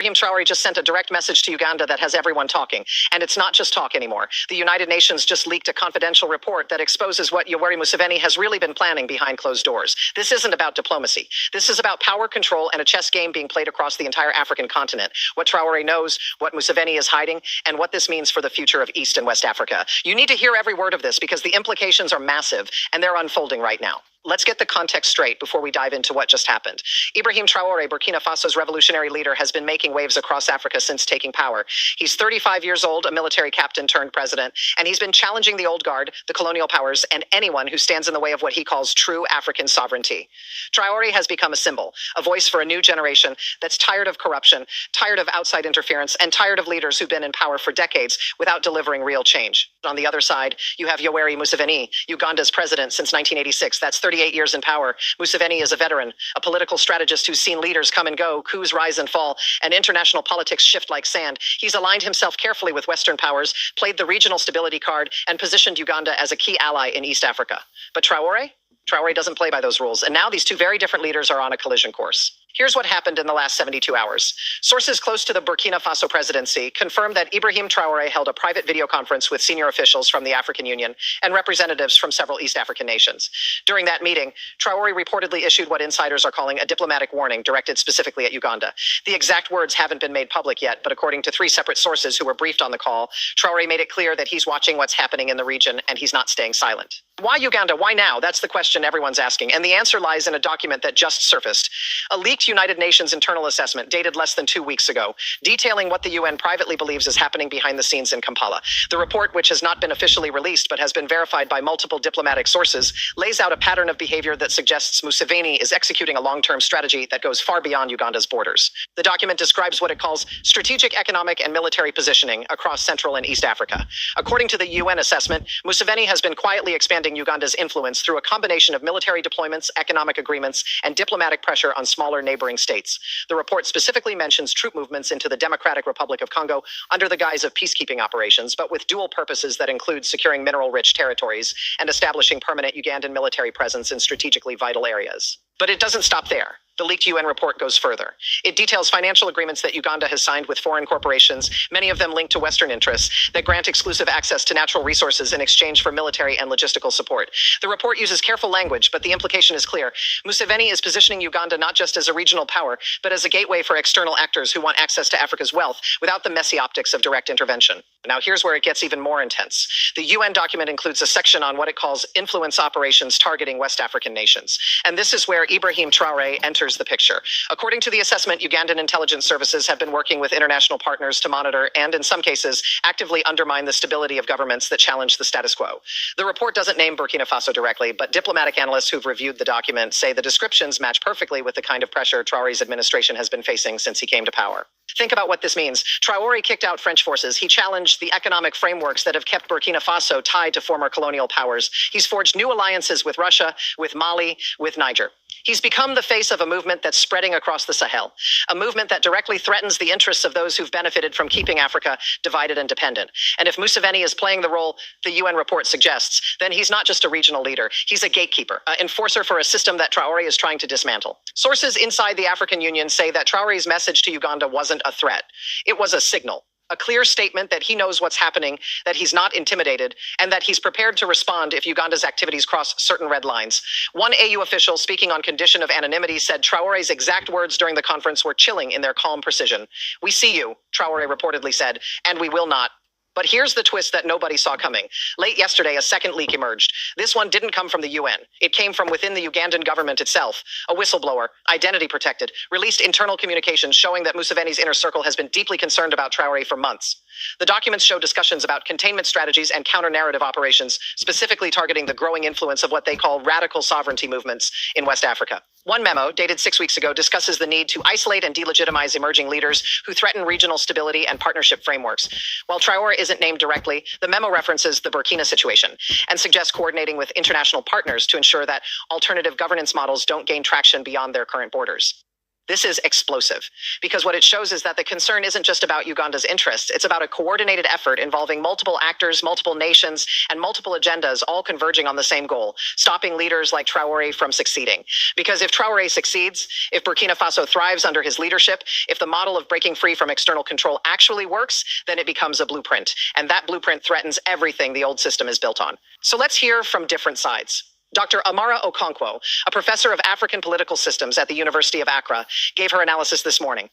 Ibrahim Traore just sent a direct message to Uganda that has everyone talking. And it's not just talk anymore. The United Nations just leaked a confidential report that exposes what Yoweri Museveni has really been planning behind closed doors. This isn't about diplomacy. This is about power control and a chess game being played across the entire African continent. What Traore knows, what Museveni is hiding, and what this means for the future of East and West Africa. You need to hear every word of this because the implications are massive and they're unfolding right now. Let's get the context straight before we dive into what just happened. Ibrahim Traore, Burkina Faso's revolutionary leader, has been making waves across Africa since taking power. He's 35 years old, a military captain turned president, and he's been challenging the old guard, the colonial powers, and anyone who stands in the way of what he calls true African sovereignty. Traore has become a symbol, a voice for a new generation that's tired of corruption, tired of outside interference, and tired of leaders who've been in power for decades without delivering real change. On the other side, you have Yoweri Museveni, Uganda's president since 1986. That's 38 years in power. Museveni is a veteran, a political strategist who's seen leaders come and go, coups rise and fall, and international politics shift like sand. He's aligned himself carefully with Western powers, played the regional stability card, and positioned Uganda as a key ally in East Africa. But Traore doesn't play by those rules, and now these two very different leaders are on a collision course. Here's what happened in the last 72 hours. Sources close to the Burkina Faso presidency confirmed that Ibrahim Traore held a private video conference with senior officials from the African Union and representatives from several East African nations. During that meeting, Traore reportedly issued what insiders are calling a diplomatic warning directed specifically at Uganda. The exact words haven't been made public yet, but according to 3 separate sources who were briefed on the call, Traore made it clear that he's watching what's happening in the region and he's not staying silent. Why Uganda? Why now? That's the question everyone's asking, and the answer lies in a document that just surfaced. A leaked United Nations internal assessment dated less than 2 weeks ago, detailing what the UN privately believes is happening behind the scenes in Kampala. The report, which has not been officially released but has been verified by multiple diplomatic sources, lays out a pattern of behavior that suggests Museveni is executing a long-term strategy that goes far beyond Uganda's borders. The document describes what it calls strategic economic and military positioning across Central and East Africa. According to the UN assessment, Museveni has been quietly expanding Uganda's influence through a combination of military deployments, economic agreements, and diplomatic pressure on smaller neighboring states. The report specifically mentions troop movements into the Democratic Republic of Congo under the guise of peacekeeping operations, but with dual purposes that include securing mineral-rich territories and establishing permanent Ugandan military presence in strategically vital areas. But it doesn't stop there. The leaked UN report goes further. It details financial agreements that Uganda has signed with foreign corporations, many of them linked to Western interests, that grant exclusive access to natural resources in exchange for military and logistical support. The report uses careful language, but the implication is clear. Museveni is positioning Uganda not just as a regional power, but as a gateway for external actors who want access to Africa's wealth without the messy optics of direct intervention. Now, here's where it gets even more intense. The UN document includes a section on what it calls influence operations targeting West African nations. And this is where Ibrahim Traore enters the picture. According to the assessment, Ugandan intelligence services have been working with international partners to monitor and, in some cases, actively undermine the stability of governments that challenge the status quo. The report doesn't name Burkina Faso directly, but diplomatic analysts who've reviewed the document say the descriptions match perfectly with the kind of pressure Traore's administration has been facing since he came to power. Think about what this means. Traore kicked out French forces. He challenged the economic frameworks that have kept Burkina Faso tied to former colonial powers. He's forged new alliances with Russia, with Mali, with Niger. He's become the face of a movement that's spreading across the Sahel, a movement that directly threatens the interests of those who've benefited from keeping Africa divided and dependent. And if Museveni is playing the role the UN report suggests, then he's not just a regional leader. He's a gatekeeper, an enforcer for a system that Traore is trying to dismantle. Sources inside the African Union say that Traore's message to Uganda wasn't a threat. It was a signal. A clear statement that he knows what's happening, that he's not intimidated, and that he's prepared to respond if Uganda's activities cross certain red lines. One AU official speaking on condition of anonymity said Traore's exact words during the conference were chilling in their calm precision. "We see you," Traore reportedly said, "and we will not." But here's the twist that nobody saw coming. Late yesterday, a second leak emerged. This one didn't come from the UN. It came from within the Ugandan government itself. A whistleblower, identity protected, released internal communications showing that Museveni's inner circle has been deeply concerned about Traore for months. The documents show discussions about containment strategies and counter-narrative operations, specifically targeting the growing influence of what they call radical sovereignty movements in West Africa. One memo, dated 6 weeks ago, discusses the need to isolate and delegitimize emerging leaders who threaten regional stability and partnership frameworks. While Traore isn't named directly, the memo references the Burkina situation and suggests coordinating with international partners to ensure that alternative governance models don't gain traction beyond their current borders. This is explosive because what it shows is that the concern isn't just about Uganda's interests. It's about a coordinated effort involving multiple actors, multiple nations, and multiple agendas all converging on the same goal, stopping leaders like Traore from succeeding. Because if Traore succeeds, if Burkina Faso thrives under his leadership, if the model of breaking free from external control actually works, then it becomes a blueprint. And that blueprint threatens everything the old system is built on. So let's hear from different sides. Dr. Amara Okonkwo, a professor of African political systems at the University of Accra, gave her analysis this morning.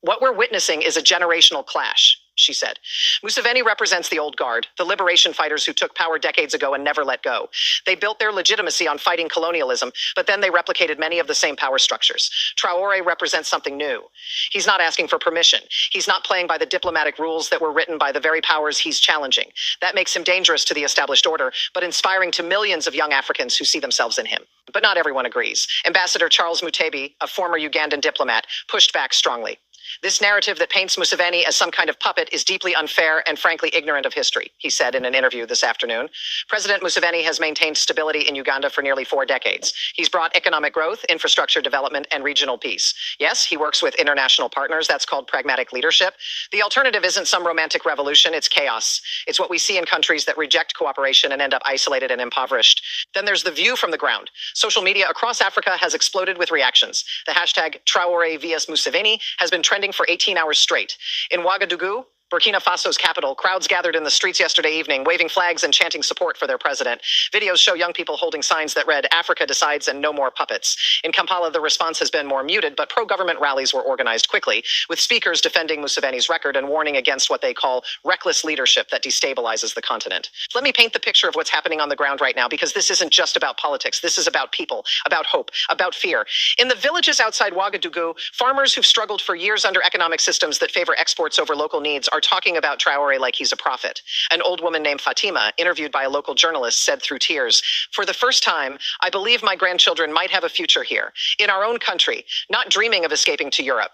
What we're witnessing is a generational clash, she said. Museveni represents the old guard, the liberation fighters who took power decades ago and never let go. They built their legitimacy on fighting colonialism, but then they replicated many of the same power structures. Traore represents something new. He's not asking for permission. He's not playing by the diplomatic rules that were written by the very powers he's challenging. That makes him dangerous to the established order, but inspiring to millions of young Africans who see themselves in him. But not everyone agrees. Ambassador Charles Mutebi, a former Ugandan diplomat, pushed back strongly. This narrative that paints Museveni as some kind of puppet is deeply unfair and frankly ignorant of history, he said in an interview this afternoon. President Museveni has maintained stability in Uganda for nearly 4 decades. He's brought economic growth, infrastructure development, and regional peace. Yes, he works with international partners. That's called pragmatic leadership. The alternative isn't some romantic revolution. It's chaos. It's what we see in countries that reject cooperation and end up isolated and impoverished. Then there's the view from the ground. Social media across Africa has exploded with reactions. The hashtag Traore vs Museveni has been trending for 18 hours straight. In Ouagadougou, Burkina Faso's capital, crowds gathered in the streets yesterday evening, waving flags and chanting support for their president. Videos show young people holding signs that read, "Africa decides and no more puppets." In Kampala, the response has been more muted, but pro-government rallies were organized quickly, with speakers defending Museveni's record and warning against what they call reckless leadership that destabilizes the continent. Let me paint the picture of what's happening on the ground right now, because this isn't just about politics. This is about people, about hope, about fear. In the villages outside Ouagadougou, farmers who've struggled for years under economic systems that favor exports over local needs are talking about Traore like he's a prophet. An old woman named Fatima, interviewed by a local journalist, said through tears, "For the first time, I believe my grandchildren might have a future here, in our own country, not dreaming of escaping to Europe."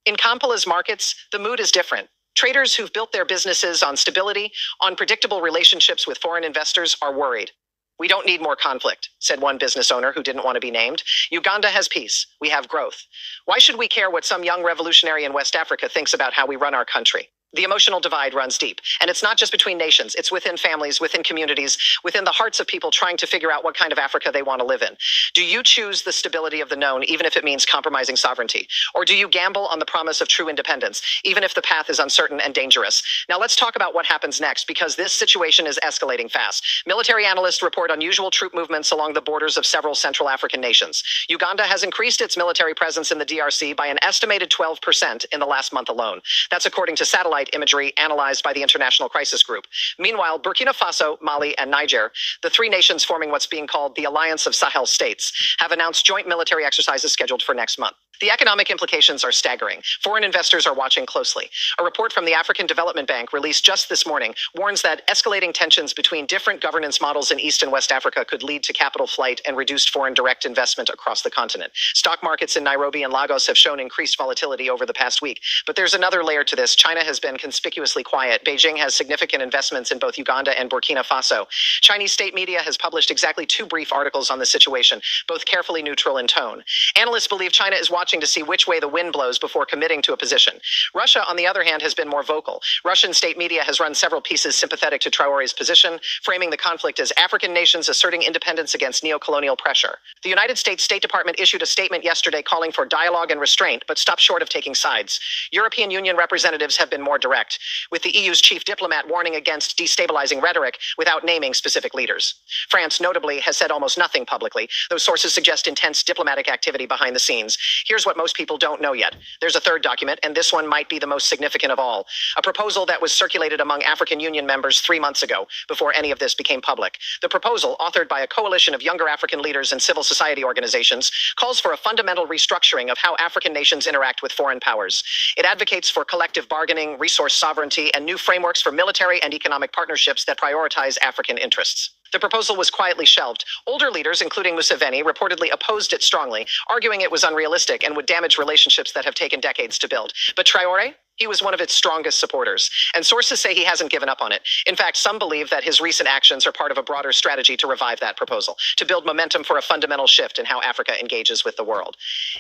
In Kampala's markets, the mood is different. Traders who've built their businesses on stability, on predictable relationships with foreign investors, are worried. "We don't need more conflict," said one business owner who didn't want to be named. "Uganda has peace. We have growth. Why should we care what some young revolutionary in West Africa thinks about how we run our country?" The emotional divide runs deep, and it's not just between nations. It's within families, within communities, within the hearts of people trying to figure out what kind of Africa they want to live in. Do you choose the stability of the known, even if it means compromising sovereignty? Or do you gamble on the promise of true independence, even if the path is uncertain and dangerous? Now let's talk about what happens next, because this situation is escalating fast. Military analysts report unusual troop movements along the borders of several Central African nations. Uganda has increased its military presence in the DRC by an estimated 12% in the last month alone. That's according to satellite imagery analyzed by the International Crisis Group. Meanwhile, Burkina Faso, Mali, and Niger, the 3 nations forming what's being called the Alliance of Sahel States, have announced joint military exercises scheduled for next month. The economic implications are staggering. Foreign investors are watching closely. A report from the African Development Bank released just this morning warns that escalating tensions between different governance models in East and West Africa could lead to capital flight and reduced foreign direct investment across the continent. Stock markets in Nairobi and Lagos have shown increased volatility over the past week. But there's another layer to this. China has been conspicuously quiet. Beijing has significant investments in both Uganda and Burkina Faso. Chinese state media has published exactly 2 brief articles on the situation, both carefully neutral in tone. Analysts believe China is watching to see which way the wind blows before committing to a position. Russia, on the other hand, has been more vocal. Russian state media has run several pieces sympathetic to Traore's position, framing the conflict as African nations asserting independence against neocolonial pressure. The United States State Department issued a statement yesterday calling for dialogue and restraint, but stopped short of taking sides. European Union representatives have been more direct, with the EU's chief diplomat warning against destabilizing rhetoric without naming specific leaders. France, notably, has said almost nothing publicly, though sources suggest intense diplomatic activity behind the scenes. Here's what most people don't know yet. There's a third document, and this one might be the most significant of all. A proposal that was circulated among African Union members 3 months ago, before any of this became public. The proposal, authored by a coalition of younger African leaders and civil society organizations, calls for a fundamental restructuring of how African nations interact with foreign powers. It advocates for collective bargaining, resource sovereignty, and new frameworks for military and economic partnerships that prioritize African interests. The proposal was quietly shelved. Older leaders, including Museveni, reportedly opposed it strongly, arguing it was unrealistic and would damage relationships that have taken decades to build. But Traore? He was one of its strongest supporters, and sources say he hasn't given up on it. In fact, some believe that his recent actions are part of a broader strategy to revive that proposal, to build momentum for a fundamental shift in how Africa engages with the world.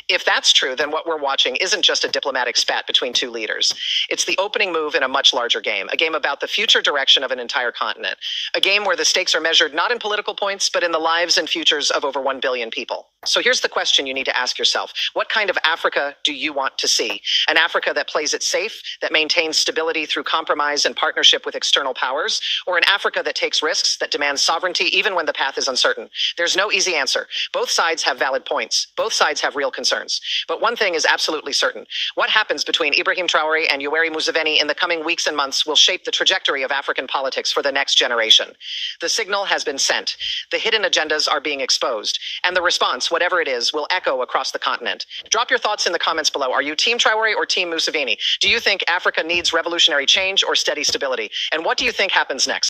If that's true, then what we're watching isn't just a diplomatic spat between two leaders. It's the opening move in a much larger game, a game about the future direction of an entire continent, a game where the stakes are measured not in political points, but in the lives and futures of over 1 billion people. So here's the question you need to ask yourself. What kind of Africa do you want to see? An Africa that plays it safe, that maintains stability through compromise and partnership with external powers, or an Africa that takes risks, that demands sovereignty even when the path is uncertain? There's no easy answer. Both sides have valid points. Both sides have real concerns. But one thing is absolutely certain. What happens between Ibrahim Traore and Yoweri Museveni in the coming weeks and months will shape the trajectory of African politics for the next generation. The signal has been sent. The hidden agendas are being exposed. And the response, whatever it is, will echo across the continent. Drop your thoughts in the comments below. Are you Team Traore or Team Museveni? Do you think Africa needs revolutionary change or steady stability? And what do you think happens next?